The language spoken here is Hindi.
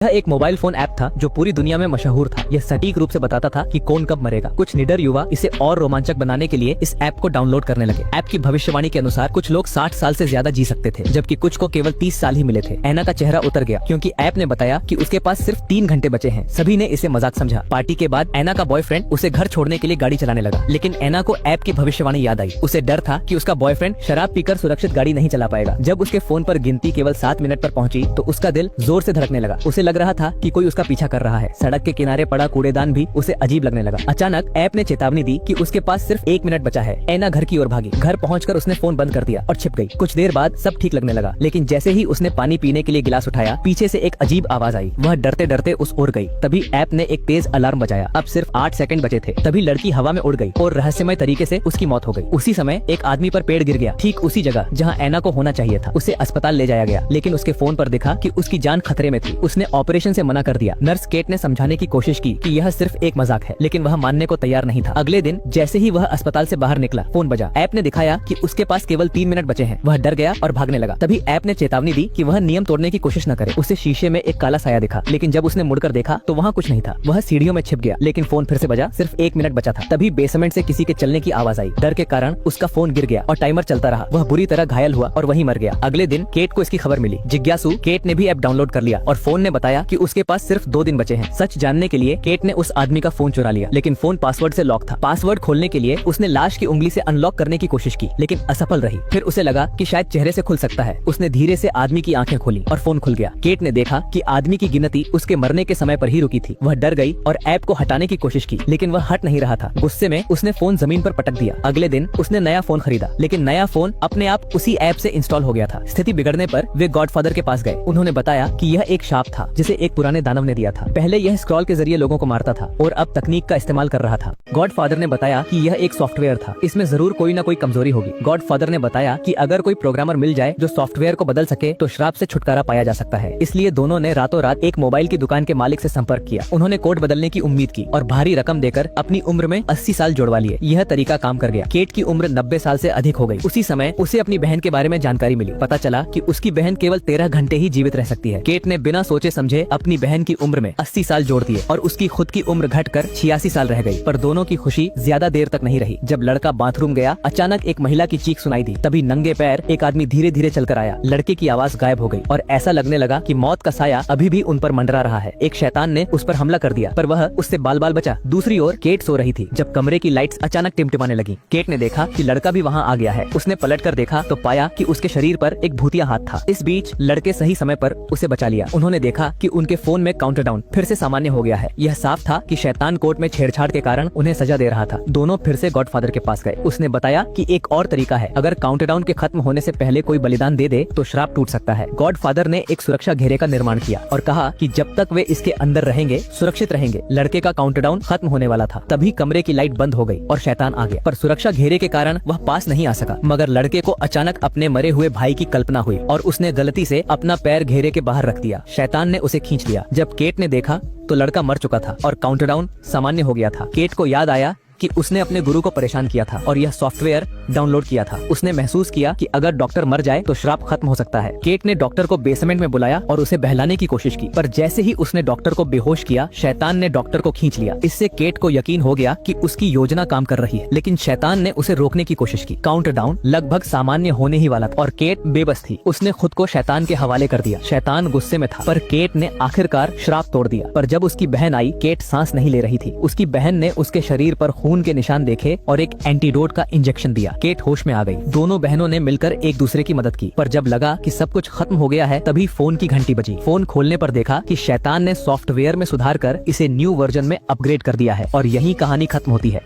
यह एक मोबाइल फोन ऐप था जो पूरी दुनिया में मशहूर था। यह सटीक रूप से बताता था कि कौन कब मरेगा। कुछ निडर युवा इसे और रोमांचक बनाने के लिए इस ऐप को डाउनलोड करने लगे। ऐप की भविष्यवाणी के अनुसार कुछ लोग 60 साल से ज्यादा जी सकते थे, जबकि कुछ को केवल 30 साल ही मिले थे। ऐना का चेहरा उतर गया क्योंकि ऐप ने बताया कि उसके पास सिर्फ 3 घंटे बचे हैं। सभी ने इसे मजाक समझा। पार्टी के बाद ऐना का बॉयफ्रेंड उसे घर छोड़ने के लिए गाड़ी चलाने लगा, लेकिन ऐना को ऐप की भविष्यवाणी याद आई। उसे डर था कि उसका बॉयफ्रेंड शराब पीकर सुरक्षित गाड़ी नहीं चला पाएगा। जब उसके फोन पर गिनती केवल 7 मिनट पर पहुंची तो उसका दिल जोर से धड़कने लगा। उसे लग रहा था कि कोई उसका पीछा कर रहा है। सड़क के किनारे पड़ा कूड़ेदान भी उसे अजीब लगने लगा। अचानक ऐप ने चेतावनी दी कि उसके पास सिर्फ 1 मिनट बचा है। ऐना घर की ओर भागी। घर पहुंचकर उसने फोन बंद कर दिया और छिप गई। कुछ देर बाद सब ठीक लगने लगा, लेकिन जैसे ही उसने पानी पीने के लिए गिलास उठाया, पीछे से एक अजीब आवाज आई। वह डरते डरते उस ओर गई। तभी ऐप ने एक तेज अलार्म बजाया। अब सिर्फ 8 सेकंड बचे थे। तभी लड़की हवा में उड़ गई और रहस्यमय तरीके से उसकी मौत हो गई। उसी समय एक आदमी पर पेड़ गिर गया, ठीक उसी जगह जहाँ ऐना को होना चाहिए था। उसे अस्पताल ले जाया गया, लेकिन उसके फोन पर दिखा कि उसकी जान खतरे में थी। उसने ऑपरेशन से मना कर दिया। नर्स केट ने समझाने की कोशिश की कि यह सिर्फ एक मजाक है, लेकिन वह मानने को तैयार नहीं था। अगले दिन जैसे ही वह अस्पताल से बाहर निकला, फोन बजा। ऐप ने दिखाया कि उसके पास केवल 3 मिनट बचे हैं। वह डर गया और भागने लगा। तभी ऐप ने चेतावनी दी कि वह नियम तोड़ने की कोशिश न करे। उसे शीशे में एक काला साया दिखा, लेकिन जब उसने मुड़कर देखा तो वहाँ कुछ नहीं था। वह सीढ़ियों में छिप गया, लेकिन फोन फिर से बजा। सिर्फ 1 मिनट बचा था। तभी बेसमेंट से किसी के चलने की आवाज आई। डर के कारण उसका फोन गिर गया और टाइमर चलता रहा। वह बुरी तरह घायल हुआ और वहीं मर गया। अगले दिन केट को इसकी खबर मिली। जिज्ञासु केट ने भी ऐप डाउनलोड कर लिया और फोन ने बताया कि उसके पास सिर्फ 2 दिन बचे हैं। सच जानने के लिए केट ने उस आदमी का फोन चुरा लिया, लेकिन फोन पासवर्ड से लॉक था। पासवर्ड खोलने के लिए उसने लाश की उंगली से अनलॉक करने की कोशिश की, लेकिन असफल रही। फिर उसे लगा कि शायद चेहरे से खुल सकता है। उसने धीरे से आदमी की आंखें खोली और फोन खुल गया। केट ने देखा कि आदमी की गिनती उसके मरने के समय पर ही रुकी थी। वह डर गई और ऐप को हटाने की कोशिश की, लेकिन वह हट नहीं रहा था। गुस्से में उसने फोन जमीन पर पटक दिया। अगले दिन उसने नया फोन खरीदा, लेकिन नया फोन अपने आप उसी ऐप से इंस्टॉल हो गया था। स्थिति बिगड़ने पर वे गॉडफादर के पास गए। उन्होंने बताया कि यह एक शाप था जिसे एक पुराने दानव ने दिया था। पहले यह स्क्रॉल के जरिए लोगों को मारता था और अब तकनीक का इस्तेमाल कर रहा था। गॉडफादर ने बताया कि यह एक सॉफ्टवेयर था, इसमें जरूर कोई न कोई कमजोरी होगी। गॉडफादर ने बताया कि अगर कोई प्रोग्रामर मिल जाए जो सॉफ्टवेयर को बदल सके तो श्राप से छुटकारा पाया जा सकता है। इसलिए दोनों ने रातों रात एक मोबाइल की दुकान के मालिक से संपर्क किया। उन्होंने कोड बदलने की उम्मीद की और भारी रकम देकर अपनी उम्र में 80 साल जोड़वा लिए। यह तरीका काम कर गया। केट की उम्र 90 साल से अधिक हो गई। उसी समय उसे अपनी बहन के बारे में जानकारी मिली। पता चला कि उसकी बहन केवल 13 घंटे ही जीवित रह सकती है। केट ने बिना सोचे समझे अपनी बहन की उम्र में 80 साल जोड़ दिए और उसकी खुद की उम्र घटकर 86 साल रह गई। पर दोनों की खुशी ज्यादा देर तक नहीं रही। जब लड़का बाथरूम गया, अचानक एक महिला की चीख सुनाई दी। तभी नंगे पैर एक आदमी धीरे धीरे चलकर आया। लड़के की आवाज गायब हो गई और ऐसा लगने लगा कि मौत का साया अभी भी उन पर मंडरा रहा है। एक शैतान ने उस पर हमला कर दिया, पर वह उससे बाल बाल बचा। दूसरी ओर केट सो रही थी जब कमरे की लाइट्स अचानक टिमटिमाने लगी। केट ने देखा कि लड़का भी वहाँ आ गया है। उसने पलट कर देखा तो पाया कि उसके शरीर पर एक भूतिया हाथ था। इस बीच लड़के सही समय पर उसे बचा लिया। उन्होंने देखा कि उनके फोन में काउंटडाउन फिर से सामान्य हो गया है। यह साफ था कि शैतान कोर्ट में छेड़छाड़ के कारण उन्हें सजा दे रहा था। दोनों फिर से गॉडफादर के पास गए। उसने बताया कि एक और तरीका है। अगर काउंटडाउन के खत्म होने से पहले कोई बलिदान दे दे तो श्राप टूट सकता है। गॉडफादर ने एक सुरक्षा घेरे का निर्माण किया और कहा कि जब तक वे इसके अंदर रहेंगे सुरक्षित रहेंगे। लड़के का काउंटडाउन खत्म होने वाला था। तभी कमरे की लाइट बंद हो गई और शैतान आ गया, पर सुरक्षा घेरे के कारण वह पास नहीं आ सका। मगर लड़के को अचानक अपने मरे हुए भाई की कल्पना हुई और उसने गलती से अपना पैर घेरे के बाहर रख दिया। शैतान ने उसे खींच लिया। जब केट ने देखा तो लड़का मर चुका था और काउंटडाउन सामान्य हो गया था। केट को याद आया कि उसने अपने गुरु को परेशान किया था और यह सॉफ्टवेयर डाउनलोड किया था। उसने महसूस किया कि अगर डॉक्टर मर जाए तो श्राप खत्म हो सकता है। केट ने डॉक्टर को बेसमेंट में बुलाया और उसे बहलाने की कोशिश की, पर जैसे ही उसने डॉक्टर को बेहोश किया, शैतान ने डॉक्टर को खींच लिया। इससे केट को यकीन हो गया कि उसकी योजना काम कर रही है, लेकिन शैतान ने उसे रोकने की कोशिश की। काउंटडाउन लगभग सामान्य होने ही वाला था और केट बेबस थी। उसने खुद को शैतान के हवाले कर दिया। शैतान गुस्से में था, पर केट ने आखिरकार श्राप तोड़ दिया। पर जब उसकी बहन आई, केट सांस नहीं ले रही थी। उसकी बहन ने उसके शरीर पर खून के निशान देखे और एक एंटीडोट का इंजेक्शन दिया। केट होश में आ गई। दोनों बहनों ने मिलकर एक दूसरे की मदद की, पर जब लगा कि सब कुछ खत्म हो गया है तभी फोन की घंटी बजी। फोन खोलने पर देखा कि शैतान ने सॉफ्टवेयर में सुधार कर इसे न्यू वर्जन में अपग्रेड कर दिया है और यही कहानी खत्म होती है।